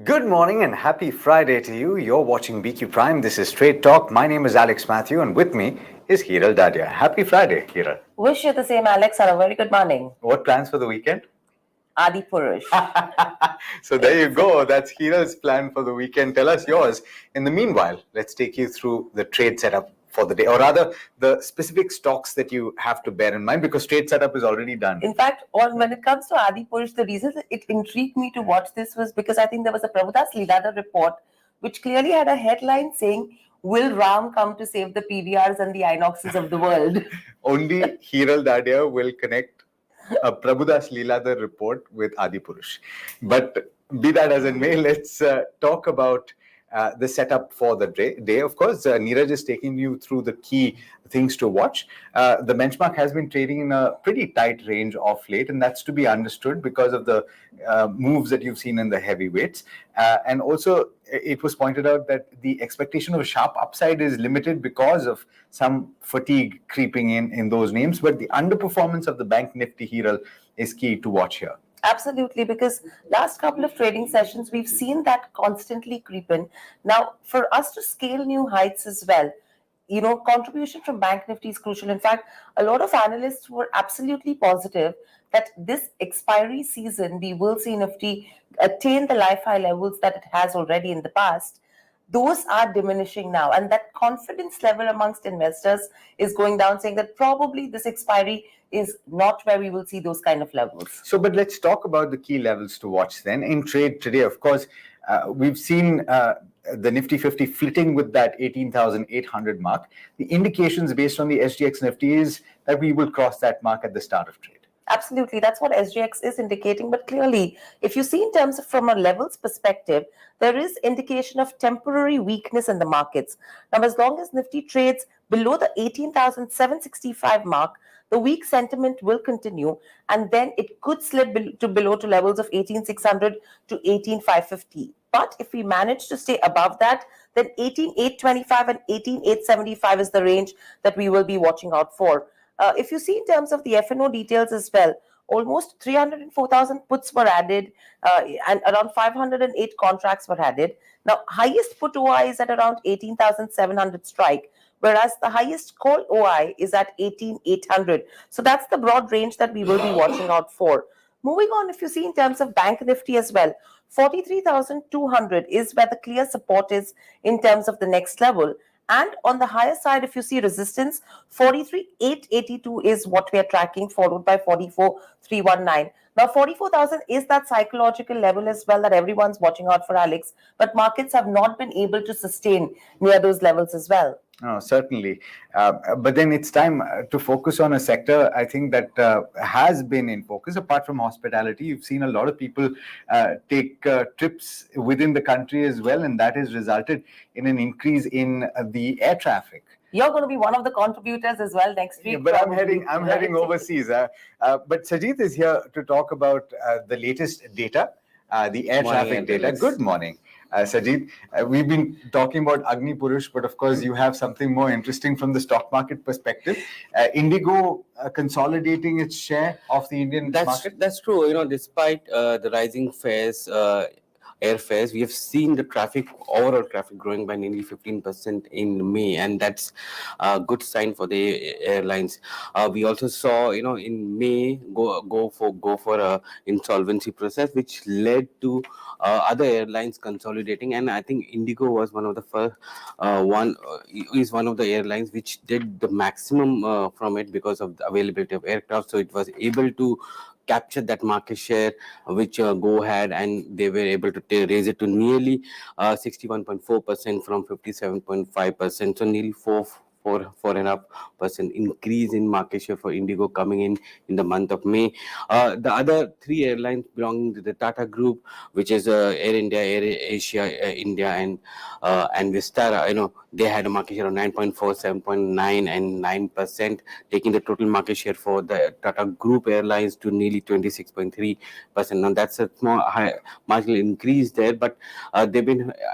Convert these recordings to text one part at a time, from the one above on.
Good morning and happy Friday to you. You're watching BQ Prime. This is Straight Talk. My name is Alex Matthew, and with me is Hiral Dadia. Happy Friday, Hiral. Wish you the same, Alex, and a very good morning. What plans for the weekend? Adi Purush. So there you go. That's Hiral's plan for the weekend. Tell us yours. In the meanwhile, let's take you through the trade setup for the day, or rather, the specific stocks that you have to bear in mind, because trade setup is already done. In fact, when it comes to Adi Purush, the reason it intrigued me to watch this was because I think there was a Prabhudas Leela report which clearly had a headline saying, "Will Ram come to save the PVRs and the Inoxes of the world?" Only Hiral Dadia will connect a Prabhudas Leela report with Adi Purush. But be that as it may, let's talk about the setup for the day. Of course, Neeraj is taking you through the key things to watch. The benchmark has been trading in a pretty tight range of late, and that's to be understood because of the moves that you've seen in the heavyweights. And also, it was pointed out that the expectation of a sharp upside is limited because of some fatigue creeping in those names. But the underperformance of the Bank Nifty Hiral is key to watch here. Absolutely, because last couple of trading sessions, we've seen that constantly creep in. Now, for us to scale new heights as well, contribution from Bank Nifty is crucial. In fact, a lot of analysts were absolutely positive that this expiry season, we will see Nifty attain the life high levels that it has already in the past. Those are diminishing now, and that confidence level amongst investors is going down, saying that probably this expiry is not where we will see those kind of levels. So, but let's talk about the key levels to watch then. In trade today, of course, we've seen the Nifty 50 flitting with that 18,800 mark. The indications based on the SGX Nifty is that we will cross that mark at the start of trade. Absolutely, that's what SGX is indicating. But clearly, if you see in terms of from a levels perspective, there is indication of temporary weakness in the markets. Now, as long as Nifty trades below the 18,765 mark, the weak sentiment will continue, and then it could slip to below to levels of 18,600 to 18,550. But if we manage to stay above that, then 18,825 and 18,875 is the range that we will be watching out for. If you see in terms of the F&O details as well, almost 304,000 puts were added and around 508 contracts were added. Now, highest put OI is at around 18,700 strike, whereas the highest call OI is at 18,800. So that's the broad range that we will be watching out for. Moving on, if you see in terms of Bank Nifty as well, 43,200 is where the clear support is in terms of the next level. And on the higher side, if you see resistance, 43,882 is what we are tracking, followed by 44,319. Now, 44,000 is that psychological level as well that everyone's watching out for, Alex. But markets have not been able to sustain near those levels as well. Oh, certainly. But then it's time to focus on a sector, I think, that has been in focus. Apart from hospitality, you've seen a lot of people take trips within the country as well, and that has resulted in an increase in the air traffic. You're going to be one of the contributors as well next week. Yeah, but I'm heading overseas. But Sajid is here to talk about the latest data, the air traffic data. Good morning. Sajid, we've been talking about Agni Purush, but of course you have something more interesting from the stock market perspective. Indigo consolidating its share of the Indian market. That's true. Despite the rising fares, airfares, we have seen the overall traffic growing by nearly 15% in May, and that's a good sign for the airlines. We also saw, in May go for a insolvency process, which led to other airlines consolidating, and I think Indigo was one of the first is one of the airlines which did the maximum from it because of the availability of aircraft, so it was able to capture that market share which Go had, and they were able to raise it to nearly 61.4% from 57.5%, so nearly 4.5% increase in market share for Indigo coming in the month of May. The other three airlines belonging to the Tata Group, which is Air India, Air Asia India, and Vistara, they had a market share of 9.4, 7.9 and 9%, taking the total market share for the Tata Group airlines to nearly 26.3%. Now that's a small marginal increase there, but Air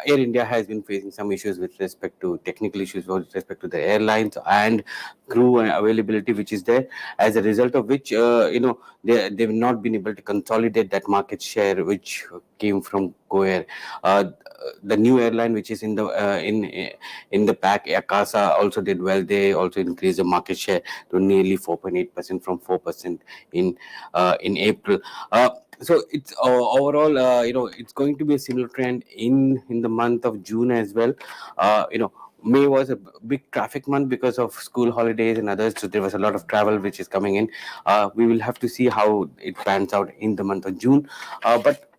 India has been facing some issues with respect to technical issues with respect to the airline. airlines and crew availability which is there, as a result of which they've not been able to consolidate that market share which came from Go Air. The new airline which is in the pack, Akasa, also did well. They also increased the market share to nearly 4.8% from 4% in April. So it's overall, it's going to be a similar trend in the month of June as well. May was a big traffic month because of school holidays and others, so there was a lot of travel which is coming in. We will have to see how it pans out in the month of June. But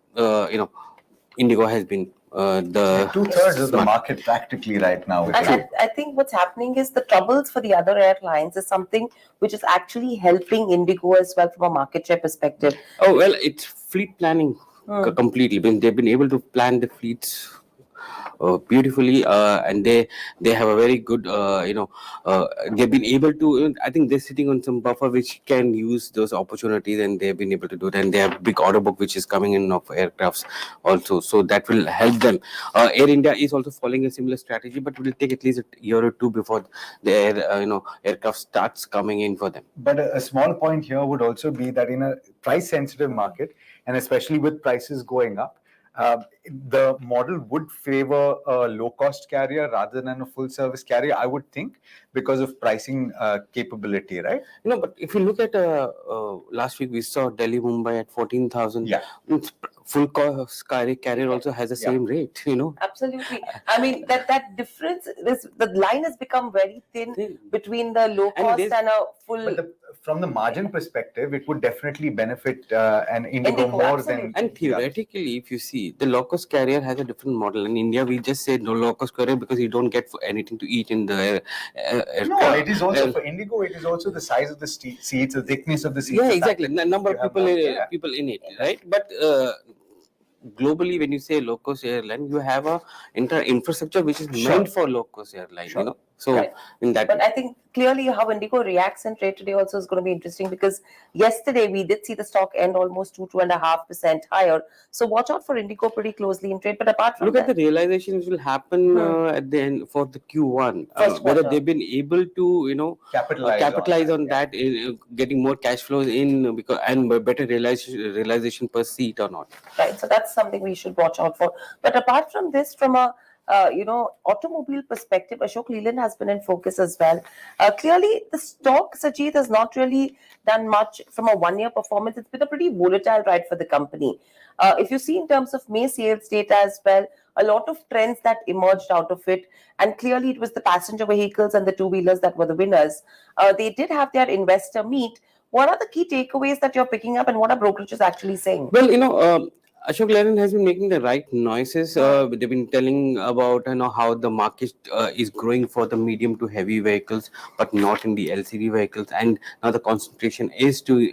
Indigo has been the 2/3 of the smart. market practically right now. And I think what's happening is the troubles for the other airlines is something which is actually helping Indigo as well from a market share perspective. Oh, well, it's fleet planning completely. They've been able to plan the fleets beautifully, and they have a very good, they've been able to, I think they're sitting on some buffer which can use those opportunities, and they've been able to do that. And they have big order book which is coming in of aircrafts also, so that will help them. Air India is also following a similar strategy, but it will take at least a year or two before the aircraft starts coming in for them. But a small point here would also be that in a price sensitive market, and especially with prices going up, the model would favor a low cost carrier rather than a full service carrier, I would think, because of pricing capability, right? But if you look at last week, we saw Delhi Mumbai at 14,000. Yeah. Full cost carrier also has the same rate, Absolutely. I mean, that difference is, the line has become very thin between the low cost and a full. But from the margin perspective, it would definitely benefit an Indigo more absolutely. than. And theoretically, if you see, the low cost carrier has a different model. In India, we just say no low cost carrier because you don't get anything to eat in the aircraft. No, it is also for Indigo. It is also the size of the seats, the thickness of the seats. Yeah, exactly. The number of people in it, right? But globally, when you say low cost airline, you have a infrastructure which is meant for low cost airline. So in that. But I think clearly how Indigo reacts in trade today also is going to be interesting, because yesterday we did see the stock end almost 2.5% higher. So watch out for Indigo pretty closely in trade. But apart from look that, at the realizations will happen at the end for the Q1. Whether they've been able to capitalize on that, getting more cash flows in and better realization per seat or not. Right. So that's something we should watch out for. But apart from this, from a automobile perspective, Ashok Leyland has been in focus as well. Clearly, the stock, Sajid, has not really done much from a one-year performance. It's been a pretty volatile ride for the company. If you see in terms of May sales data as well, a lot of trends that emerged out of it, and clearly it was the passenger vehicles and the two-wheelers that were the winners. They did have their investor meet. What are the key takeaways that you're picking up, and what are brokerages actually saying? Well, Ashok Leyland has been making the right noises. They've been telling about how the market is growing for the medium to heavy vehicles, but not in the LCV vehicles. And now the concentration is to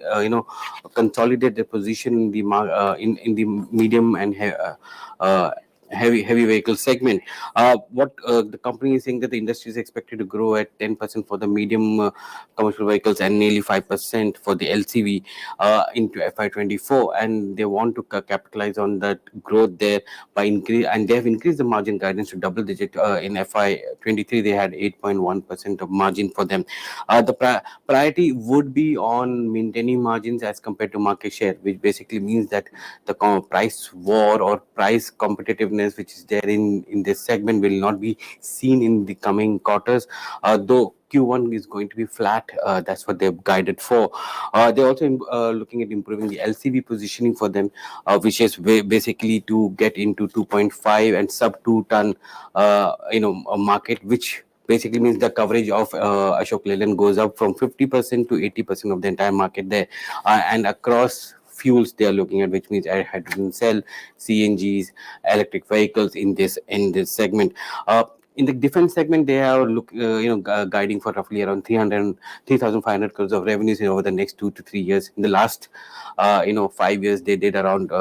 consolidate their position in the medium and heavy vehicle segment. What the company is saying that the industry is expected to grow at 10% for the medium commercial vehicles and nearly 5% for the LCV into FY24, and they want to capitalize on that growth there by increase, and they have increased the margin guidance to double digit. In FY23 they had 8.1% of margin for them. The priority would be on maintaining margins as compared to market share, which basically means that the price war or price competitiveness which is there in this segment will not be seen in the coming quarters, though Q1 is going to be flat. That's what they've guided for. They're also looking at improving the LCV positioning for them, which is basically to get into 2.5 and sub 2 ton a market, which basically means the coverage of Ashok Leyland goes up from 50% to 80% of the entire market there, and across fuels they are looking at, which means hydrogen cell, CNGs, electric vehicles in this segment. In the defense segment, they are guiding for roughly around 3,500 crores of revenues over the next 2 to 3 years. In the last 5 years, they did around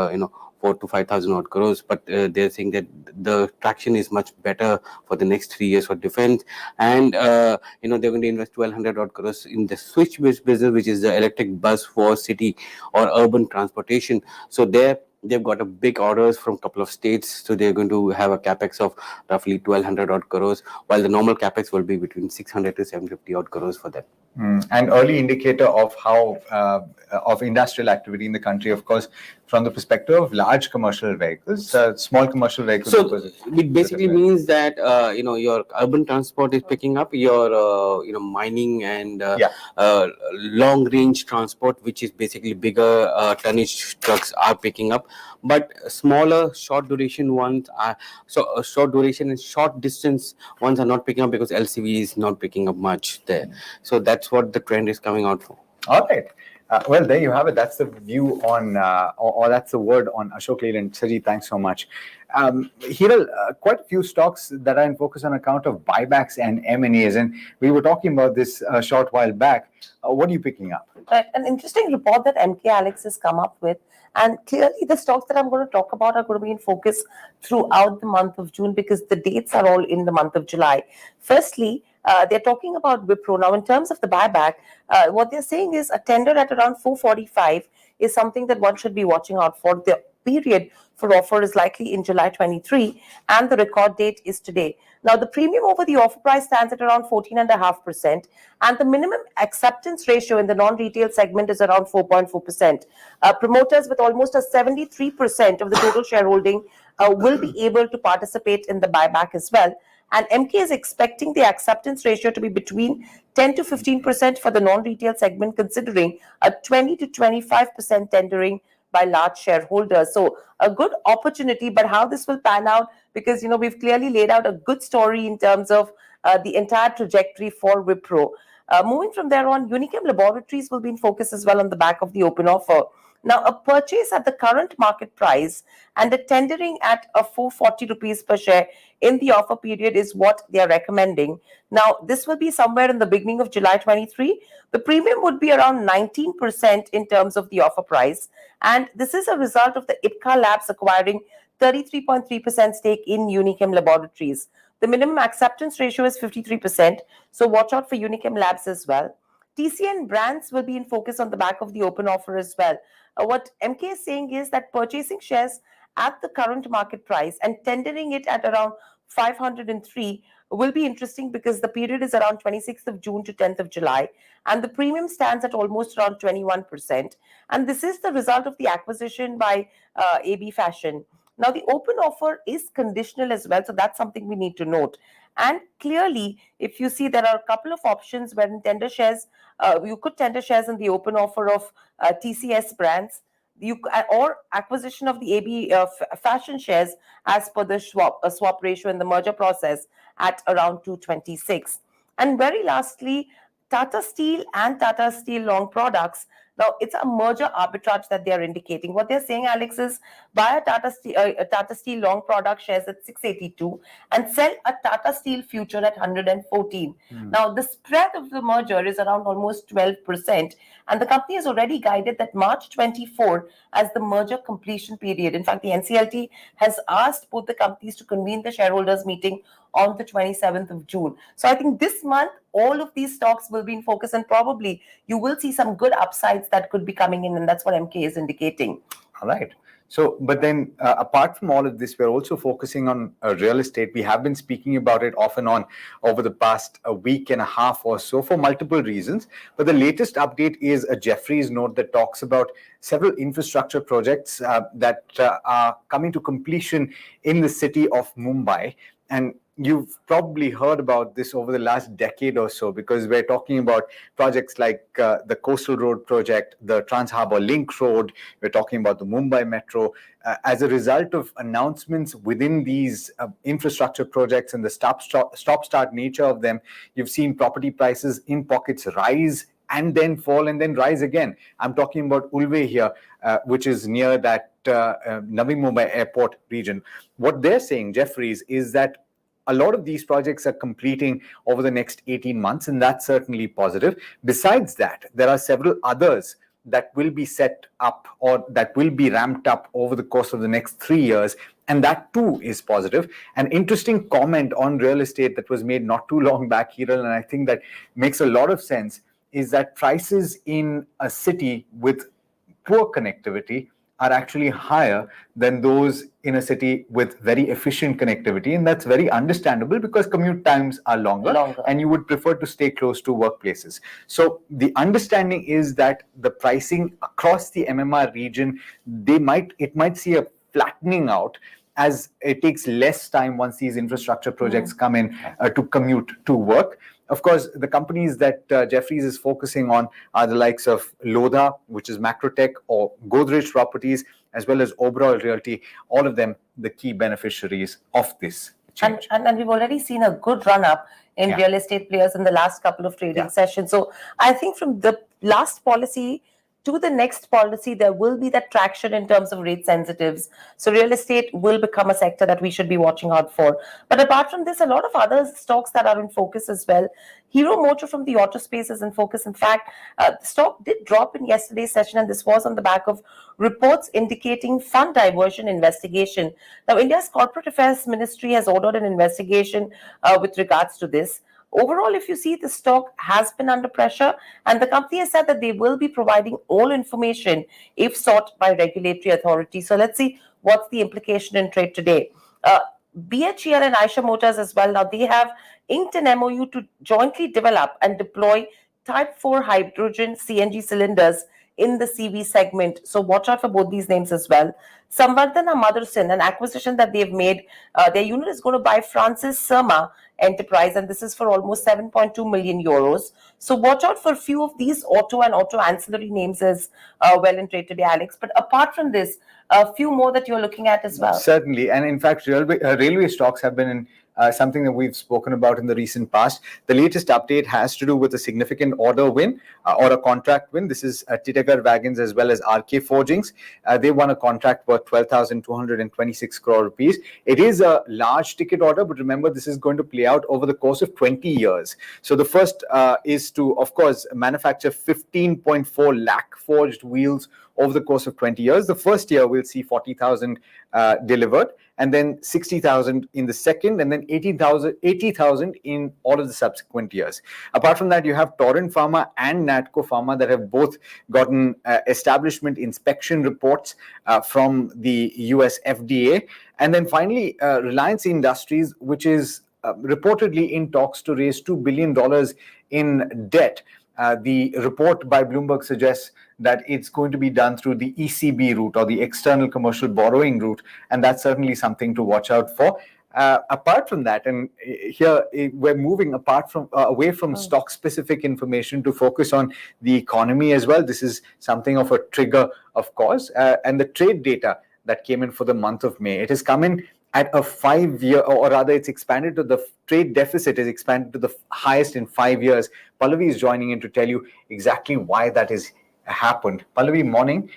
4 to 5,000 odd crores, but they're saying that the traction is much better for the next 3 years for defense, and they're going to invest 1,200 odd crores in the switch business, which is the electric bus for city or urban transportation. So there They've got a big orders from a couple of states, so they're going to have a capex of roughly 1,200 odd crores, while the normal capex will be between 600 to 750 odd crores for them. An early indicator of how of industrial activity in the country, of course, from the perspective of large commercial vehicles, small commercial vehicles. So it basically means that your urban transport is picking up, your mining and long range transport, which is basically bigger tonnage trucks, are picking up, but smaller short duration ones are short duration and short distance ones are not picking up because LCV is not picking up much there. So that's what the trend is coming out for. All right. Well, there you have it. That's the view on, or that's the word on Ashok Leyland. Sajid, thanks so much. Hiral, quite a few stocks that are in focus on account of buybacks and M&As, and we were talking about this a short while back. What are you picking up? An interesting report that MK Alex has come up with, and clearly the stocks that I'm going to talk about are going to be in focus throughout the month of June because the dates are all in the month of July. Firstly, they're talking about Wipro. Now, in terms of the buyback, what they're saying is a tender at around 445 is something that one should be watching out for. The period for offer is likely in July 23, and the record date is today. Now, the premium over the offer price stands at around 14.5%, and the minimum acceptance ratio in the non-retail segment is around 4.4%. Promoters with almost a 73% of the total shareholding will be able to participate in the buyback as well. And MK is expecting the acceptance ratio to be between 10 to 15% for the non-retail segment, considering a 20 to 25% tendering by large shareholders. So a good opportunity, but how this will pan out, because we've clearly laid out a good story in terms of the entire trajectory for Wipro. Moving from there on, Unichem Laboratories will be in focus as well on the back of the open offer. Now, a purchase at the current market price and a tendering at a 440 rupees per share in the offer period is what they are recommending. Now, this will be somewhere in the beginning of July 23. The premium would be around 19% in terms of the offer price. And this is a result of the Ipca Labs acquiring 33.3% stake in Unichem Laboratories. The minimum acceptance ratio is 53%. So watch out for Unichem Labs as well. TCN Brands will be in focus on the back of the open offer as well. What MK is saying is that purchasing shares at the current market price and tendering it at around 503 will be interesting because the period is around 26th of June to 10th of July, and the premium stands at almost around 21%. And this is the result of the acquisition by AB Fashion. Now, the open offer is conditional as well, so that's something we need to note. And clearly, if you see, there are a couple of options where in tender shares, you could tender shares in the open offer of TCS Brands, or acquisition of the AB Fashion shares as per the swap ratio in the merger process at around 226. And very lastly, Tata Steel and Tata Steel Long Products. Now, it's a merger arbitrage that they are indicating. What they're saying, Alex, is buy a Tata Steel Long Product shares at 682 and sell a Tata Steel Future at 114. Now, the spread of the merger is around almost 12%. And the company has already guided that March 24 as the merger completion period. In fact, the NCLT has asked both the companies to convene the shareholders meeting on the 27th of June. So I think this month, all of these stocks will be in focus, and probably you will see some good upsides that could be coming in, and that's what MK is indicating. All right. So, but then apart from all of this, we're also focusing on real estate. We have been speaking about it off and on over the past week and a half or so for multiple reasons. But the latest update is a Jefferies note that talks about several infrastructure projects that are coming to completion in the city of Mumbai. And you've probably heard about this over the last decade or so, because we're talking about projects like the Coastal Road project, the Trans-Harbour Link Road, we're talking about the Mumbai Metro. As a result of announcements within these infrastructure projects and the stop-start nature of them, you've seen property prices in pockets rise and then fall and then rise again. I'm talking about Ulve here, which is near that Navi Mumbai airport region. What they're saying, Jefferies, is that a lot of these projects are completing over the next 18 months, and that's certainly positive. Besides that, there are several others that will be set up or that will be ramped up over the course of the next 3 years, and that too is positive. An interesting comment on real estate that was made not too long back, Hiral, and I think that makes a lot of sense, is that prices in a city with poor connectivity are actually higher than those in a city with very efficient connectivity. And that's very understandable because commute times are longer and you would prefer to stay close to workplaces. So the understanding is that the pricing across the MMR region, it might see a flattening out as it takes less time once these infrastructure projects come in to commute to work. Of course, the companies that Jefferies is focusing on are the likes of Lodha, which is Macrotech, or Godrej Properties, as well as Oberoi Realty, all of them the key beneficiaries of this change. And we've already seen a good run-up in real estate players in the last couple of trading sessions. So I think from the last policy to the next policy, there will be that traction in terms of rate sensitives. So real estate will become a sector that we should be watching out for. But apart from this, a lot of other stocks that are in focus as well. Hero Motor from the auto space is in focus. In fact, the stock did drop in yesterday's session, and this was on the back of reports indicating fund diversion investigation. Now, India's Corporate Affairs Ministry has ordered an investigation with regards to this. Overall, if you see, the stock has been under pressure, and the company has said that they will be providing all information if sought by regulatory authorities. So let's see what's the implication in trade today. BHEL and Eicher Motors as well. Now, they have inked an MOU to jointly develop and deploy Type 4 hydrogen CNG cylinders in the CV segment. So watch out for both these names as well. Samvardhana Motherson, an acquisition that they've made, their unit is going to buy Francis Surma Enterprise, and this is for almost 7.2 million euros. So watch out for a few of these auto and auto ancillary names as well in trade today, Alex. But apart from this, a few more that you're looking at as well. Certainly. And in fact, railway stocks have been in something that we've spoken about in the recent past. The latest update has to do with a significant order win or a contract win. This is Titagar Wagons as well as RK Forgings. They won a contract worth 12,226 crore rupees. It is a large ticket order, but remember, this is going to play out over the course of 20 years. So the first is to, of course, manufacture 15.4 lakh forged wheels over the course of 20 years. The first year we'll see 40,000 delivered, and then 60,000 in the second, and then 80,000 in all of the subsequent years. Apart from that, you have Torrent Pharma and Natco Pharma that have both gotten establishment inspection reports from the US FDA. And then finally, Reliance Industries, which is reportedly in talks to raise $2 billion in debt. The report by Bloomberg suggests that it's going to be done through the ECB route, or the external commercial borrowing route, and that's certainly something to watch out for. Apart from that, and here we're moving away from stock-specific information to focus on the economy as well. This is something of a trigger, of course, and the trade data that came in for the month of May. It has come in at a 5-year, or rather it's expanded to, the trade deficit is expanded to the highest in 5 years. Pallavi is joining in to tell you exactly why that has happened. Pallavi, morning.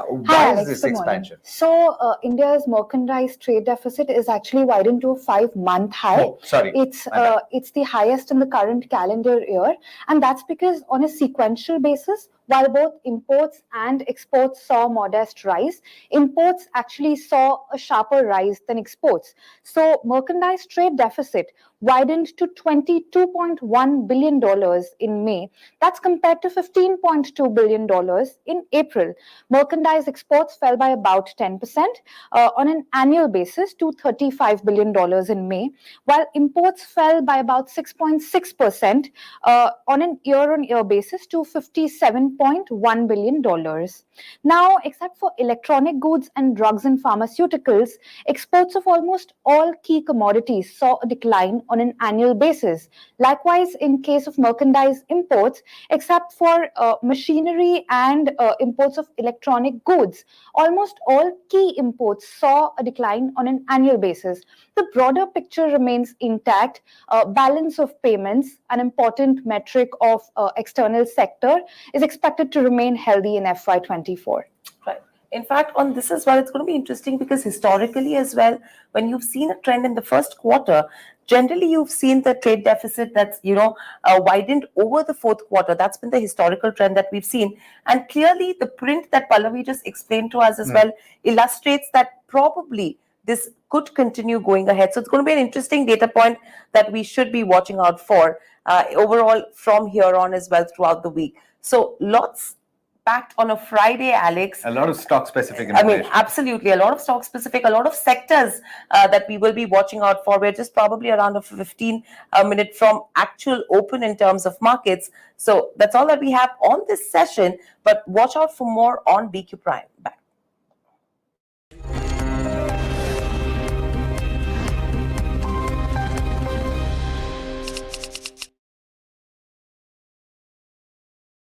Why is this expansion? So India's merchandise trade deficit is actually widened to a 5-month high. Oh, sorry. It's the highest in the current calendar year, and that's because on a sequential basis, while both imports and exports saw a modest rise, imports actually saw a sharper rise than exports. So merchandise trade deficit widened to $22.1 billion in May. That's compared to $15.2 billion in April. Merchandise exports fell by about 10% on an annual basis to $35 billion in May, while imports fell by about 6.6% on an year-on-year basis to $57.1 billion. Now, except for electronic goods and drugs and pharmaceuticals, exports of almost all key commodities saw a decline on an annual basis. Likewise, in case of merchandise imports, except for machinery and imports of electronic goods, almost all key imports saw a decline on an annual basis. The broader picture remains intact. Balance of payments, an important metric of external sector, is expected to remain healthy in FY24. Right. In fact, on this as well, it's going to be interesting because historically as well, when you've seen a trend in the first quarter, generally you've seen the trade deficit that's, widened over the fourth quarter. That's been the historical trend that we've seen. And clearly the print that Pallavi just explained to us as well illustrates that probably this could continue going ahead. So it's going to be an interesting data point that we should be watching out for overall from here on as well throughout the week. So lots packed on a Friday, Alex. A lot of stock-specific I information. mean, absolutely. A lot of stock specific, a lot of sectors that we will be watching out for. We're just probably around a 15 minute from actual open in terms of markets. So that's all that we have on this session. But watch out for more on BQ Prime. Back.